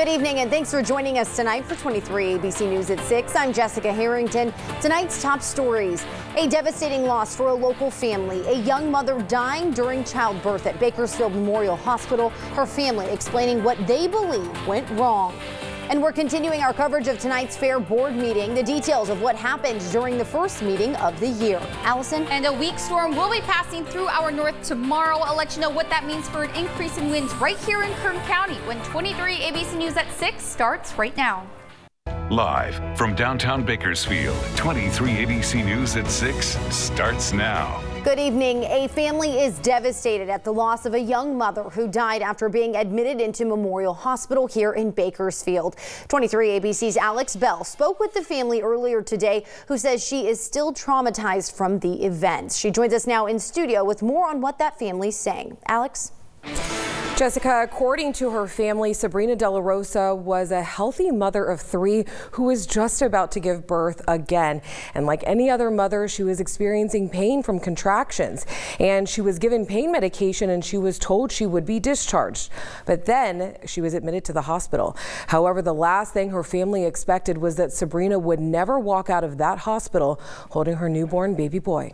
Good evening and thanks for joining us tonight for 23 ABC News at 6. I'm Jessica Harrington. Tonight's top stories. A devastating loss for a local family. A young mother dying during childbirth at Bakersfield Memorial Hospital. Her family explaining what they believe went wrong. And we're continuing our coverage of tonight's Fair Board meeting. The details of what happened during the first meeting of the year. Allison? And a weak storm will be passing through our north tomorrow. I'll let you know what that means for an increase in winds right here in Kern County when 23 ABC News at 6 starts right now. Live from downtown Bakersfield, 23 ABC News at 6 starts now. Good evening. A family is devastated at the loss of a young mother who died after being admitted into Memorial Hospital here in Bakersfield. 23 ABC's Alex Bell spoke with the family earlier today, who says she is still traumatized from the events. She joins us now in studio with more on what that family's saying. Alex? Jessica, according to her family, Sabrina De La Rosa was a healthy mother of 3 who was just about to give birth again. And like any other mother, she was experiencing pain from contractions. And she was given pain medication and she was told she would be discharged. But then she was admitted to the hospital. However, the last thing her family expected was that Sabrina would never walk out of that hospital holding her newborn baby boy.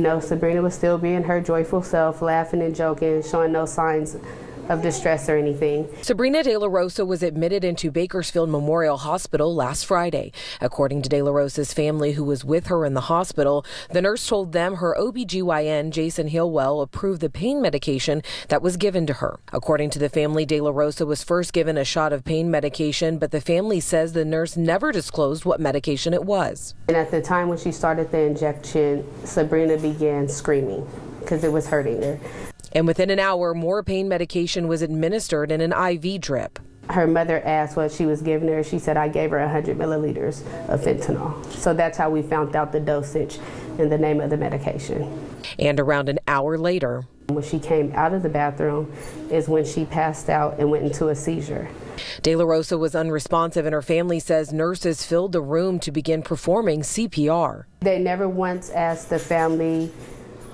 No, Sabrina was still being her joyful self, laughing and joking, showing no signs of distress or anything. Sabrina De La Rosa was admitted into Bakersfield Memorial Hospital last Friday. According to De La Rosa's family, who was with her in the hospital, the nurse told them her OBGYN, Jason Hillwell, approved the pain medication that was given to her. According to the family, De La Rosa was first given a shot of pain medication, but the family says the nurse never disclosed what medication it was. And at the time when she started the injection, Sabrina began screaming because it was hurting her. And within an hour, more pain medication was administered in an IV drip. Her mother asked what she was giving her. She said, I gave her 100 milliliters of fentanyl. So that's how we found out the dosage and the name of the medication. And around an hour later, when she came out of the bathroom is when she passed out and went into a seizure. De La Rosa was unresponsive, and her family says nurses filled the room to begin performing CPR. They never once asked the family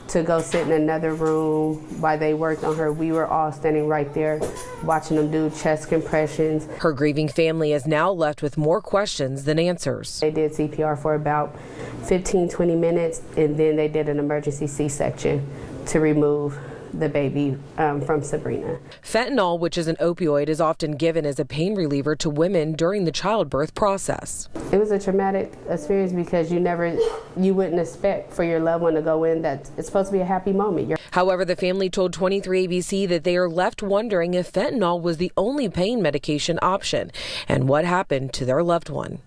to go sit in another room while they worked on her. We were all standing right there watching them do chest compressions. Her grieving family is now left with more questions than answers. They did CPR for about 15-20 minutes, and then they did an emergency C-section to remove the baby from Sabrina. Fentanyl, which is an opioid, is often given as a pain reliever to women during the childbirth process. It was a traumatic experience because you wouldn't expect for your loved one to go in that it's supposed to be a happy moment. However, the family told 23 ABC that they are left wondering if fentanyl was the only pain medication option and what happened to their loved one.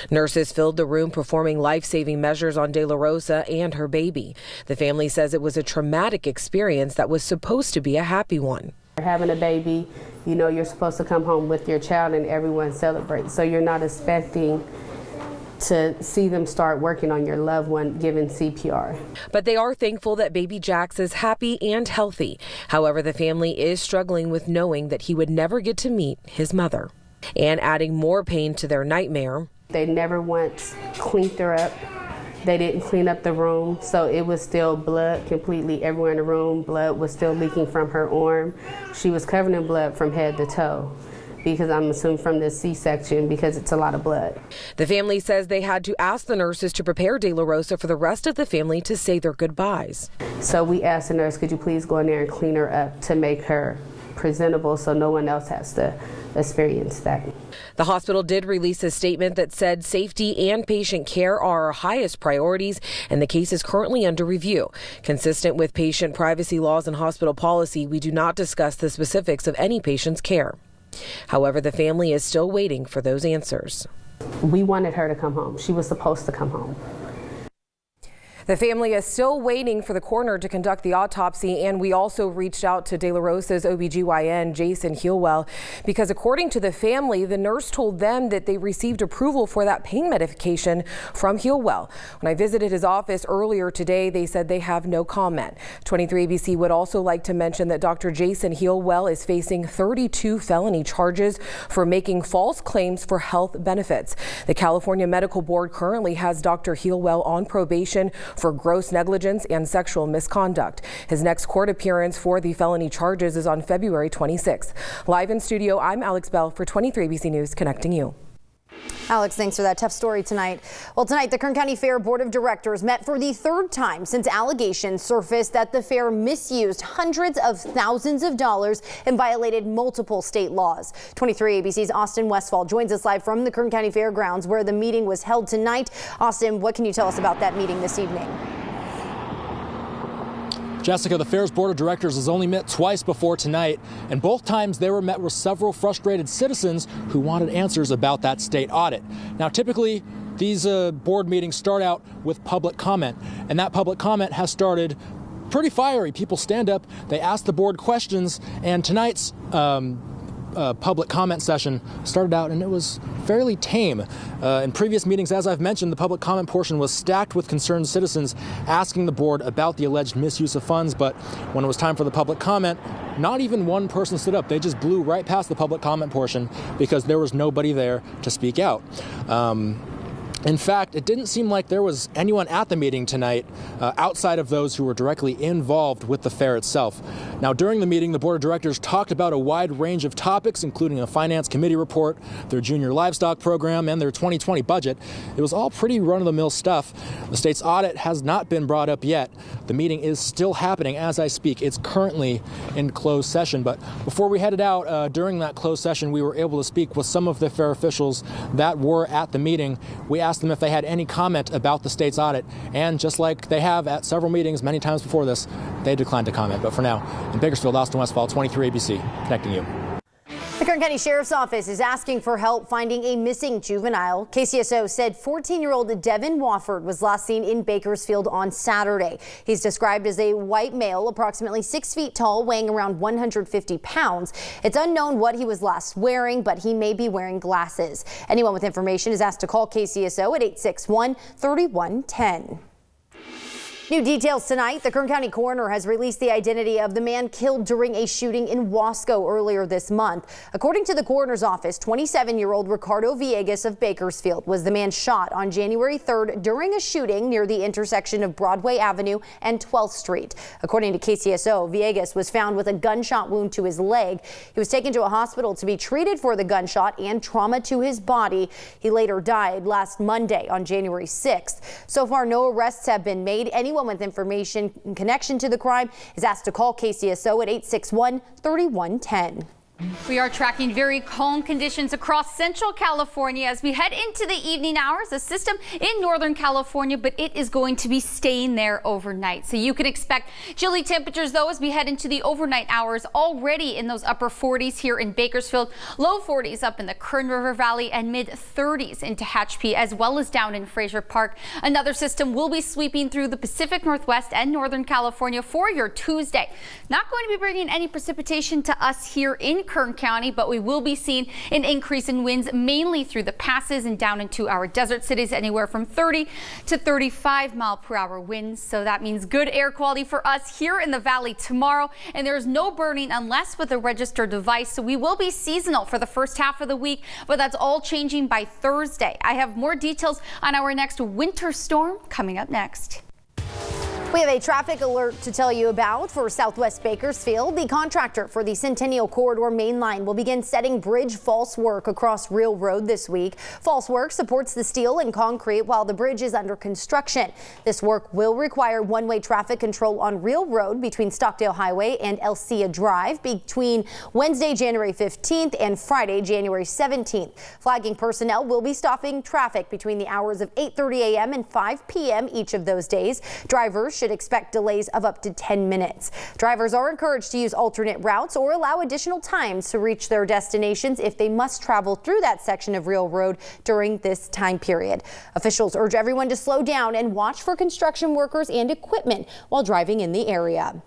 Nurses filled the room performing life-saving measures on De La Rosa and her baby. The family says it was a traumatic experience that was supposed to be a happy one. Having a baby, you know, you're supposed to come home with your child and everyone celebrates. So you're not expecting to see them start working on your loved one given CPR. But they are thankful that baby Jax is happy and healthy. However, the family is struggling with knowing that he would never get to meet his mother. And adding more pain to their nightmare, they never once cleaned her up. They didn't clean up the room, so it was still blood completely everywhere in the room. Blood was still leaking from her arm. She was covered in blood from head to toe, because I'm assuming from the C-section, because it's a lot of blood. The family says they had to ask the nurses to prepare De La Rosa for the rest of the family to say their goodbyes. So we asked the nurse, could you please go in there and clean her up to make her presentable so no one else has to experience that. The hospital did release a statement that said safety and patient care are our highest priorities, and the case is currently under review. Consistent with patient privacy laws and hospital policy, we do not discuss the specifics of any patient's care. However, the family is still waiting for those answers. We wanted her to come home. She was supposed to come home. The family is still waiting for the coroner to conduct the autopsy, and we also reached out to De La Rosa's OBGYN, Jason Hillwell, because according to the family, the nurse told them that they received approval for that pain medication from Hillwell. When I visited his office earlier today, they said they have no comment. 23 ABC would also like to mention that Dr. Jason Hillwell is facing 32 felony charges for making false claims for health benefits. The California Medical Board currently has Dr. Hillwell on probation for gross negligence and sexual misconduct. His next court appearance for the felony charges is on February 26th. Live in studio, I'm Alex Bell for 23 ABC News, connecting you. Alex, thanks for that tough story tonight. Well, tonight, the Kern County Fair Board of Directors met for the third time since allegations surfaced that the fair misused hundreds of thousands of dollars and violated multiple state laws. 23 ABC's Austin Westfall joins us live from the Kern County Fairgrounds where the meeting was held tonight. Austin, what can you tell us about that meeting this evening? Jessica, the Fair's Board of Directors has only met twice before tonight, and both times they were met with several frustrated citizens who wanted answers about that state audit. Now, typically, these board meetings start out with public comment, and that public comment has started pretty fiery. People stand up, they ask the board questions, and tonight's public comment session started out and it was fairly tame. In previous meetings, as I've mentioned, the public comment portion was stacked with concerned citizens asking the board about the alleged misuse of funds, but when it was time for the public comment, not even one person stood up. They just blew right past the public comment portion because there was nobody there to speak out. In fact, it didn't seem like there was anyone at the meeting tonight outside of those who were directly involved with the fair itself. Now, during the meeting, the board of directors talked about a wide range of topics, including a finance committee report, their junior livestock program, and their 2020 budget. It was all pretty run-of-the-mill stuff. The state's audit has not been brought up yet. The meeting is still happening as I speak. It's currently in closed session. But before we headed out, during that closed session, we were able to speak with some of the fair officials that were at the meeting. We asked them if they had any comment about the state's audit, and just like they have at several meetings many times before this, they declined to comment. But for now, in Bakersfield, Austin Westfall, 23 ABC, connecting you. The Kern County Sheriff's Office is asking for help finding a missing juvenile. KCSO said 14-year-old Devin Wofford was last seen in Bakersfield on Saturday. He's described as a white male, approximately 6 feet tall, weighing around 150 pounds. It's unknown what he was last wearing, but he may be wearing glasses. Anyone with information is asked to call KCSO at 861-3110. New details tonight. The Kern County coroner has released the identity of the man killed during a shooting in Wasco earlier this month. According to the coroner's office, 27-year-old Ricardo Villegas of Bakersfield was the man shot on January 3rd during a shooting near the intersection of Broadway Avenue and 12th Street. According to KCSO, Villegas was found with a gunshot wound to his leg. He was taken to a hospital to be treated for the gunshot and trauma to his body. He later died last Monday on January 6th. So far, no arrests have been made. Anyone with information in connection to the crime is asked to call KCSO at 861-3110. We are tracking very calm conditions across Central California as we head into the evening hours. A system in Northern California, but it is going to be staying there overnight. So you can expect chilly temperatures, though, as we head into the overnight hours, already in those upper 40s here in Bakersfield, low 40s up in the Kern River Valley, and mid 30s into Hatchpee, as well as down in Fraser Park. Another system will be sweeping through the Pacific Northwest and Northern California for your Tuesday. Not going to be bringing any precipitation to us here in Kern County, but we will be seeing an increase in winds mainly through the passes and down into our desert cities, anywhere from 30 to 35 mile per hour winds. So that means good air quality for us here in the valley tomorrow. And there's no burning unless with a registered device. So we will be seasonal for the first half of the week, but that's all changing by Thursday. I have more details on our next winter storm coming up next. We have a traffic alert to tell you about for Southwest Bakersfield. The contractor for the Centennial Corridor main line will begin setting bridge false work across Real Road this week. False work supports the steel and concrete while the bridge is under construction. This work will require one-way traffic control on Real Road between Stockdale Highway and Elsia Drive between Wednesday, January 15th and Friday, January 17th. Flagging personnel will be stopping traffic between the hours of 8:30 a.m. and 5 p.m. each of those days. Drivers should expect delays of up to 10 minutes. Drivers are encouraged to use alternate routes or allow additional times to reach their destinations if they must travel through that section of Real Road during this time period. Officials urge everyone to slow down and watch for construction workers and equipment while driving in the area.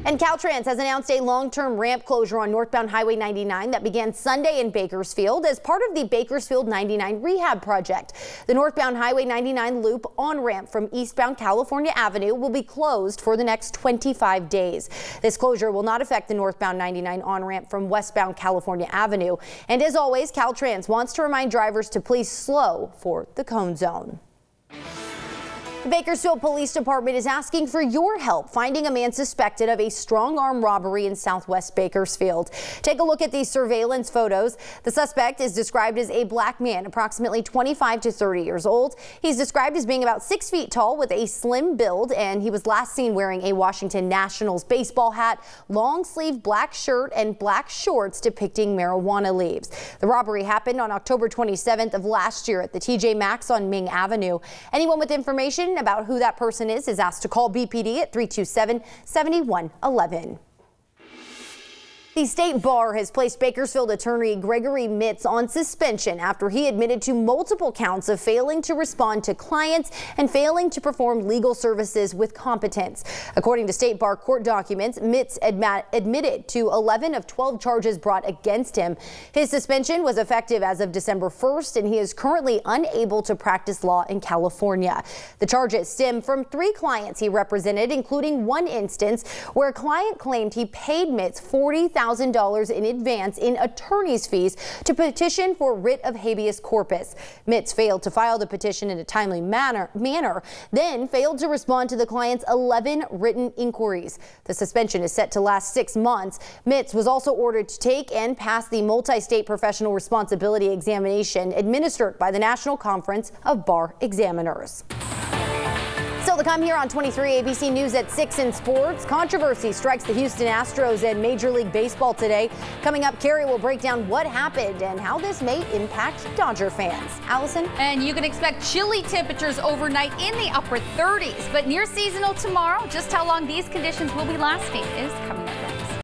And Caltrans has announced a long-term ramp closure on northbound Highway 99 that began Sunday in Bakersfield as part of the Bakersfield 99 rehab project. The northbound Highway 99 loop on-ramp from eastbound California Avenue will be closed for the next 25 days. This closure will not affect the northbound 99 on-ramp from westbound California Avenue. And as always, Caltrans wants to remind drivers to please slow for the cone zone. The Bakersfield Police Department is asking for your help finding a man suspected of a strong-arm robbery in southwest Bakersfield. Take a look at these surveillance photos. The suspect is described as a black man, approximately 25 to 30 years old. He's described as being about 6 feet tall with a slim build, and he was last seen wearing a Washington Nationals baseball hat, long-sleeve black shirt, and black shorts depicting marijuana leaves. The robbery happened on October 27th of last year at the TJ Maxx on Ming Avenue. Anyone with information about who that person is asked to call BPD at 327-7111. The state bar has placed Bakersfield attorney Gregory Mitz on suspension after he admitted to multiple counts of failing to respond to clients and failing to perform legal services with competence. According to state bar court documents, Mitz admitted to 11 of 12 charges brought against him. His suspension was effective as of December 1st, and he is currently unable to practice law in California. The charges stem from 3 clients he represented, including one instance where a client claimed he paid Mitz $40,000 in advance in attorney's fees to petition for writ of habeas corpus. Mitz failed to file the petition in a timely manner, then failed to respond to the client's 11 written inquiries. The suspension is set to last 6 months. Mitz was also ordered to take and pass the multi-state professional responsibility examination administered by the National Conference of Bar Examiners. Still to come here on 23 ABC News at 6 in sports. Controversy strikes the Houston Astros and Major League Baseball today. Coming up, Carrie will break down what happened and how this may impact Dodger fans. Allison? And you can expect chilly temperatures overnight in the upper 30s, but near seasonal tomorrow. Just how long these conditions will be lasting is coming